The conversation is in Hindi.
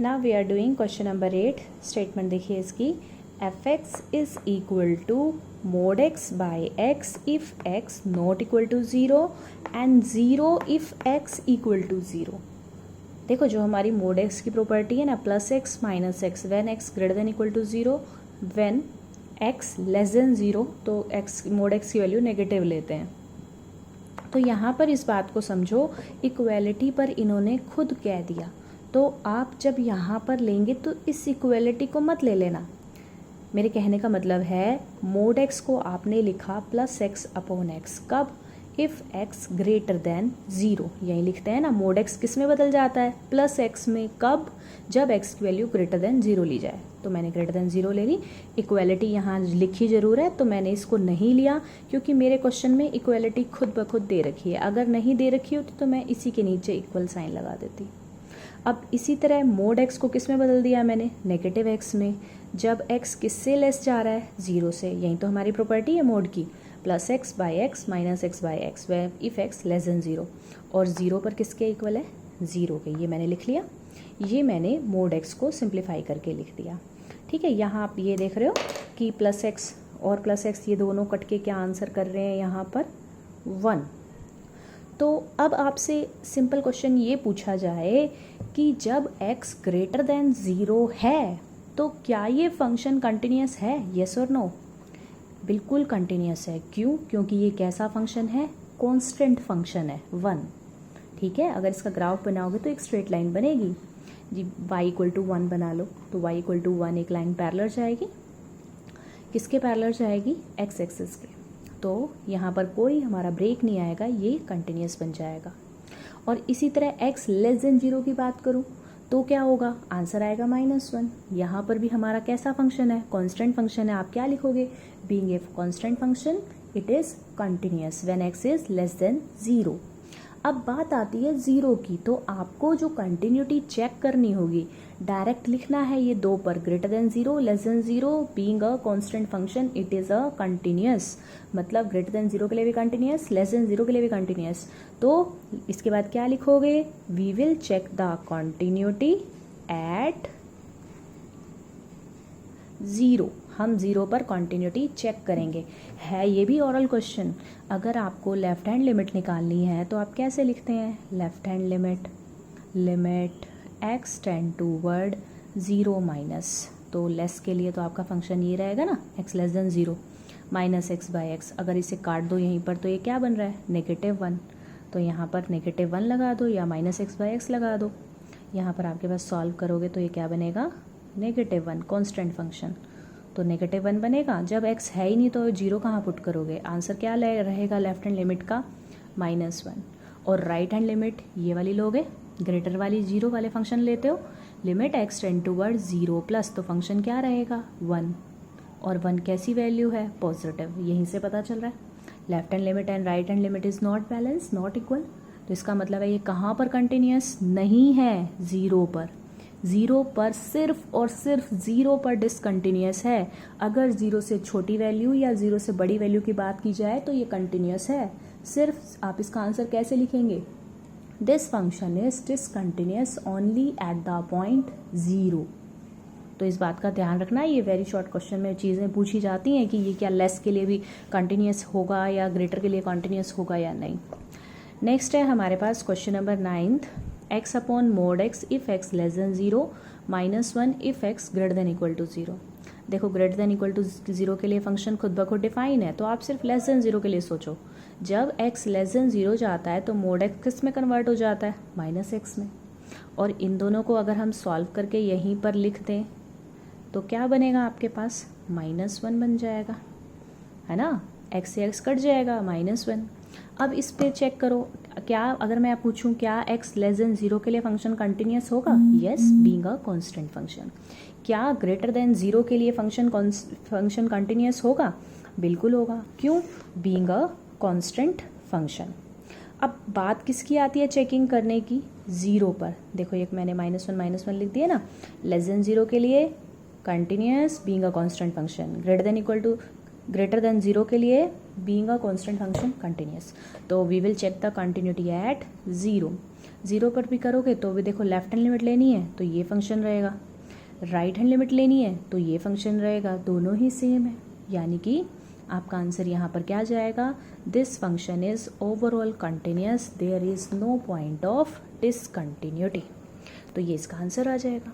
Now we are doing question number 8। Statement देखिए इसकी, f x is equal to mod x by x if x not equal to zero and zero if x equal to zero. देखो जो हमारी मोड एक्स की प्रॉपर्टी है ना, plus x minus x when x greater than equal to zero, when x less than zero, तो एक्स मोड एक्स की वैल्यू नेगेटिव लेते हैं। तो यहाँ पर इस बात को समझो, इक्वेलिटी पर इन्होंने खुद कह दिया, तो आप जब यहाँ पर लेंगे तो इस इक्वेलिटी को मत ले लेना। मेरे कहने का मतलब है मोड एक्स को आपने लिखा प्लस एक्स अपॉन एक्स, कब? If x greater than zero. यही लिखते हैं ना, मोड एक्स किस में बदल जाता है? प्लस एक्स में। कब? जब एक्स की वैल्यू ग्रेटर देन ज़ीरो ली जाए। तो मैंने ग्रेटर देन ज़ीरो ले ली। इक्वेलिटी यहाँ लिखी ज़रूर है, तो मैंने इसको नहीं लिया क्योंकि मेरे क्वेश्चन में इक्वेलिटी खुद ब खुद दे रखी है। अगर नहीं दे रखी होती तो मैं इसी के नीचे इक्वल साइन लगा देती। अब इसी तरह मोड एक्स को किस में बदल दिया मैंने? नेगेटिव एक्स में। जब एक्स किससे लेस जा रहा है? ज़ीरो से। यही तो हमारी प्रॉपर्टी है मोड की, plus x by x minus x by x way if x less than zero. और ज़ीरो पर किसके इक्वल है? ज़ीरो के। ये मैंने लिख लिया। ये मैंने मोड एक्स को सिंप्लीफाई करके लिख दिया। ठीक है, यहाँ आप ये देख रहे हो कि प्लस एक्स और प्लस एक्स ये दोनों कट के क्या आंसर कर रहे हैं यहाँ पर? 1। तो अब आपसे सिंपल क्वेश्चन ये पूछा जाए कि जब x ग्रेटर देन ज़ीरो है तो क्या ये फंक्शन कंटिन्यूस है? येस और नो? बिल्कुल कंटिन्यूस है। क्यों? क्योंकि ये कैसा फंक्शन है? कांस्टेंट फंक्शन है, 1। ठीक है, अगर इसका ग्राफ बनाओगे तो एक स्ट्रेट लाइन बनेगी जी। y इक्वल टू 1 बना लो तो y इक्वल टू 1 एक लाइन पैरेलल जाएगी। किसके पैरेलल जाएगी? x एक्सिस के। तो यहाँ पर कोई हमारा ब्रेक नहीं आएगा, ये कंटिन्यूस बन जाएगा। और इसी तरह x लेस देन ज़ीरो की बात करूँ तो क्या होगा? आंसर आएगा -1। यहाँ पर भी हमारा कैसा फंक्शन है? कांस्टेंट फंक्शन है। आप क्या लिखोगे? Being a constant function it is continuous when x is less than zero. अब बात आती है ज़ीरो की, तो आपको जो कंटिन्यूटी चेक करनी होगी, डायरेक्ट लिखना है ये दो पर, greater than zero, less than zero, being a constant function it is a continuous. मतलब ग्रेटर देन ज़ीरो के लिए भी कंटिन्यूस, लेस देन ज़ीरो के लिए भी कंटिन्यूस। तो इसके बाद क्या लिखोगे? We will check the continuity at zero. हम ज़ीरो पर कंटिन्यूटी चेक करेंगे। है ये भी ओरल क्वेश्चन। अगर आपको लेफ्ट हैंड लिमिट निकालनी है तो आप कैसे लिखते हैं? Left hand limit, limit x tend toward zero minus, तो लेस के लिए तो आपका फंक्शन ये रहेगा ना, x less than zero minus x by x. अगर इसे काट दो यहीं पर तो ये क्या बन रहा है? -1। तो यहाँ पर -1 लगा दो या माइनस एक्स बाई एक्स लगा दो। यहाँ पर आपके पास सॉल्व करोगे तो ये क्या बनेगा? -1 कांस्टेंट फंक्शन, तो -1 बनेगा। जब x है ही नहीं तो जीरो कहाँ पुट करोगे? आंसर क्या रहेगा लेफ्ट हैंड लिमिट का? -1। और राइट हैंड लिमिट ये वाली लोगे, ग्रेटर वाली ज़ीरो वाले फंक्शन लेते हो, limit x tend toward zero plus, तो फंक्शन क्या रहेगा? 1। और 1 कैसी वैल्यू है? पॉजिटिव। यहीं से पता चल रहा है left hand limit and right hand limit is not balance, not equal. तो इसका मतलब है ये कहाँ पर कंटिन्यूस नहीं है? ज़ीरो पर। ज़ीरो पर सिर्फ और सिर्फ ज़ीरो पर डिसकंटिन्यूस है। अगर ज़ीरो से छोटी वैल्यू या ज़ीरो से बड़ी वैल्यू की बात की जाए तो ये कंटिन्यूस है। सिर्फ आप इसका आंसर कैसे लिखेंगे? This function is discontinuous only at the point zero. तो इस बात का ध्यान रखना, ये वेरी शॉर्ट क्वेश्चन में चीज़ें पूछी जाती हैं कि ये क्या लेस के लिए भी कंटिन्यूस होगा या ग्रेटर के लिए कंटिन्यूस होगा या नहीं। नेक्स्ट है हमारे पास question number 9, x upon mod x if x less than zero -1 if x greater than equal to zero. देखो greater than equal to zero के लिए फंक्शन खुद ब खुद डिफाइन है, तो आप सिर्फ लेस देन ज़ीरो के लिए सोचो। जब x लेस देन ज़ीरो जाता है तो मोड x किस में कन्वर्ट हो जाता है? -x में। और इन दोनों को अगर हम सॉल्व करके यहीं पर लिख दें तो क्या बनेगा आपके पास? -1 बन जाएगा, है ना। x से x कट जाएगा, -1। अब इस पे चेक करो, क्या अगर मैं पूछूं क्या x लेस देन ज़ीरो के लिए फंक्शन कंटिन्यूस होगा? Yes, being a constant function. क्या ग्रेटर देन ज़ीरो के लिए फंक्शन कंटिन्यूस होगा? बिल्कुल होगा। क्यों? Being a constant function. अब बात किसकी आती है चेकिंग करने की? ज़ीरो पर। देखो एक मैंने -1 लिख दिया ना, लेस देन ज़ीरो के लिए continuous being a constant function, greater than zero के लिए being a constant function continuous. तो we will check the continuity at zero. 0 पर भी करोगे तो भी देखो लेफ्ट हैंड लिमिट लेनी है तो ये फंक्शन रहेगा, राइट हैंड लिमिट लेनी है तो ये फंक्शन रहेगा, दोनों ही सेम है। यानी कि आपका आंसर यहाँ पर क्या जाएगा, this function is overall continuous, there is no point of discontinuity. तो ये इसका आंसर आ जाएगा।